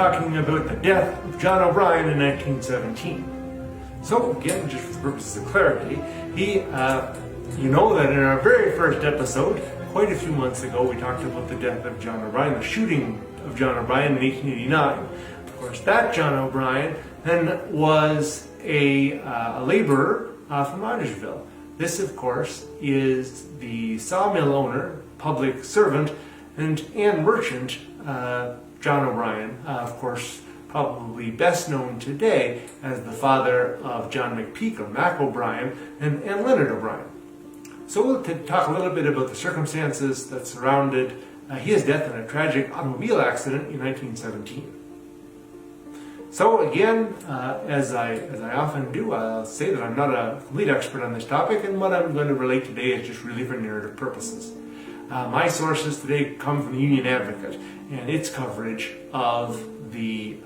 talking about the death of John O'Brien in 1917. So again, just for the purposes of clarity, you know that in our very first episode, quite a few months ago, we talked about the death of John O'Brien, the shooting of John O'Brien in 1889. Of course, that John O'Brien then was a laborer from Rogersville. This, of course, is the sawmill owner, public servant, and merchant, John O'Brien, of course, probably best known today as the father of John McPeak, or Mac O'Brien, and Leonard O'Brien. So we'll talk a little bit about the circumstances that surrounded his death in a tragic automobile accident in 1917. So again, as I often do, I'll say that I'm not a complete expert on this topic, and what I'm going to relate today is just really for narrative purposes. My sources today come from the Union Advocate and its coverage of the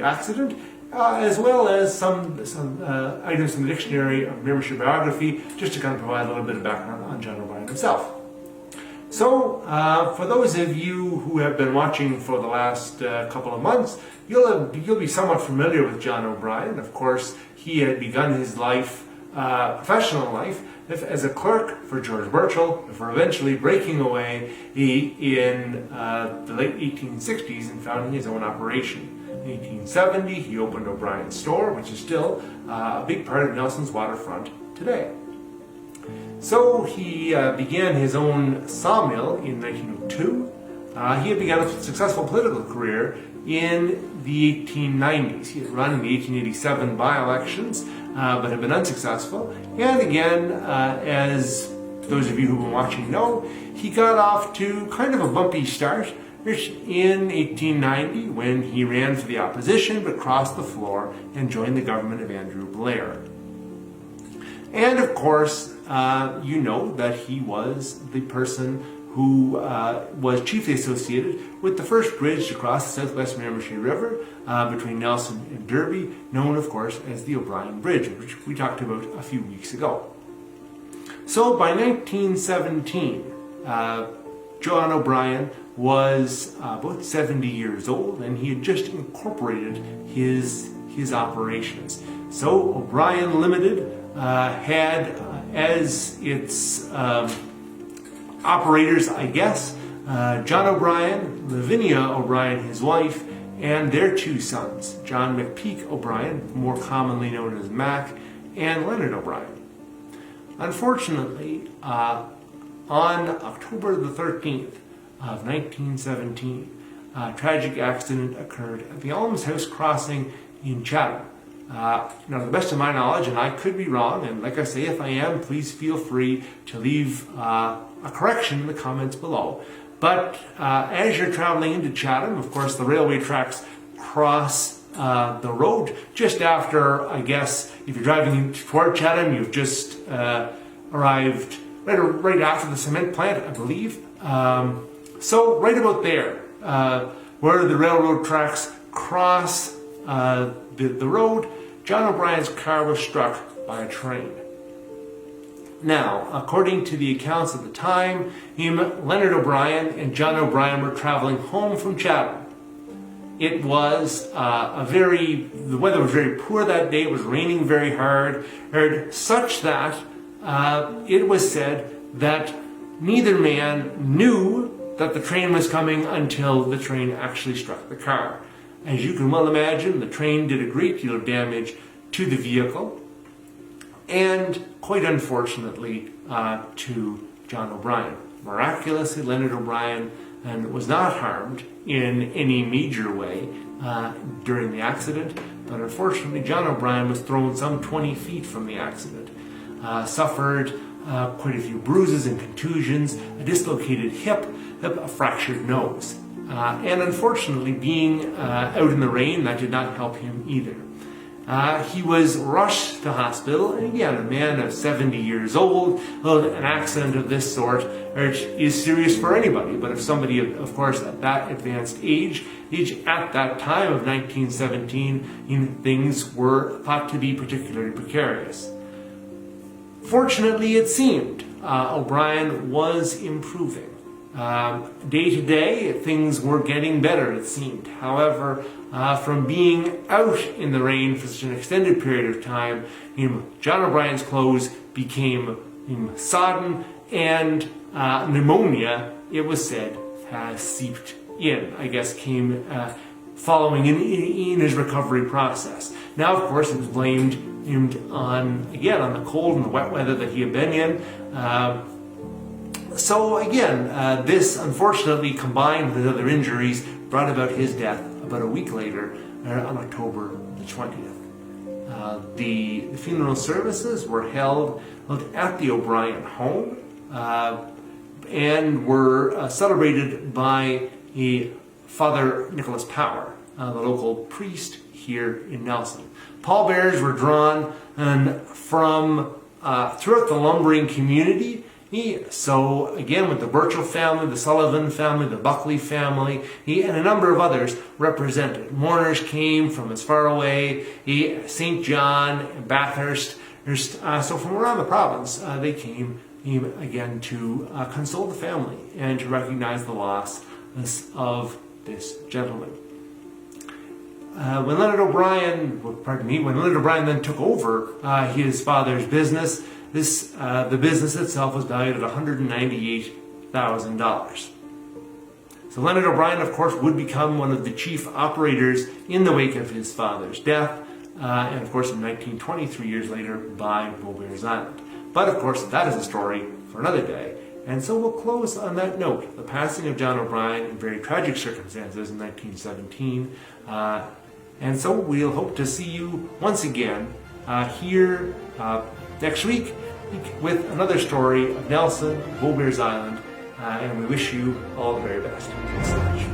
accident, as well as some items in the Dictionary of Membership Biography, just to kind of provide a little bit of background on John O'Brien himself. So, for those of you who have been watching for the last couple of months, you'll be somewhat familiar with John O'Brien. Of course, he had begun his life, professional life, as a clerk for George Burchell, before eventually breaking away in the late 1860s and founding his own operation. In 1870, he opened O'Brien's store, which is still a big part of Nelson's waterfront today. So he began his own sawmill in 1902. He had begun a successful political career in the 1890s. He had run in the 1887 by-elections, but had been unsuccessful. And again, as those of you who've been watching know, he got off to kind of a bumpy start in 1890 when he ran for the opposition, but crossed the floor and joined the government of Andrew Blair. And of course, you know that he was the person who was chiefly associated with the first bridge to cross the southwest Miramichi River between Nelson and Derby, known, of course, as the O'Brien Bridge, which we talked about a few weeks ago. So by 1917, John O'Brien was about 70 years old, and he had just incorporated his operations. So O'Brien Limited had as its operators, I guess, John O'Brien, Lavinia O'Brien, his wife, and their two sons, John McPeak O'Brien, more commonly known as Mac, and Leonard O'Brien. Unfortunately, on October the 13th of 1917, a tragic accident occurred at the Almshouse Crossing in Chatham. Now, to the best of my knowledge, and I could be wrong, and like I say, if I am, please feel free to leave a correction in the comments below. But as you're traveling into Chatham, of course, the railway tracks cross the road just after, I guess, if you're driving toward Chatham, you've just arrived right after the cement plant, I believe. So right about there, where the railroad tracks cross the road, John O'Brien's car was struck by a train. Now, according to the accounts at the time, Leonard O'Brien and John O'Brien were traveling home from Chatham. It was the weather was very poor that day. It was raining very hard, such that it was said that neither man knew that the train was coming until the train actually struck the car. As you can well imagine, the train did a great deal of damage to the vehicle, and quite unfortunately to John O'Brien. Miraculously, Leonard O'Brien was not harmed in any major way during the accident, but unfortunately John O'Brien was thrown some 20 feet from the accident, suffered quite a few bruises and contusions, a dislocated hip, a fractured nose. And unfortunately, being out in the rain, that did not help him either. He was rushed to hospital, and again, a man of 70 years old, an accident of this sort is serious for anybody, but if somebody, of course, at that advanced age at that time of 1917, things were thought to be particularly precarious. Fortunately, it seemed, O'Brien was improving. Day to day, things were getting better, it seemed. However, from being out in the rain for such an extended period of time. John O'Brien's clothes became sodden, and pneumonia, it was said, has seeped in. I guess came following in his recovery process. Now, of course, it was blamed on the cold and the wet weather that he had been in. So again, this unfortunately combined with other injuries brought about his death about a week later on October the 20th. The funeral services were held at the O'Brien home and were celebrated by Father Nicholas Power, the local priest here in Nelson. Pallbearers were drawn from throughout the lumbering community. So again, with the Burchell family, the Sullivan family, the Buckley family, and a number of others represented. Mourners came from as far away, St. John, Bathurst. So from around the province, they came again to console the family and to recognize the loss of this gentleman. When Leonard O'Brien then took over his father's business, the business itself was valued at $198,000. So Leonard O'Brien, of course, would become one of the chief operators in the wake of his father's death, and of course in 1920, 3 years later, by Beaubears Island. But of course, that is a story for another day. And so we'll close on that note, the passing of John O'Brien in very tragic circumstances in 1917. And so we'll hope to see you once again here next week with another story of Nelson, Beaubears Island, and we wish you all the very best. Thanks so much.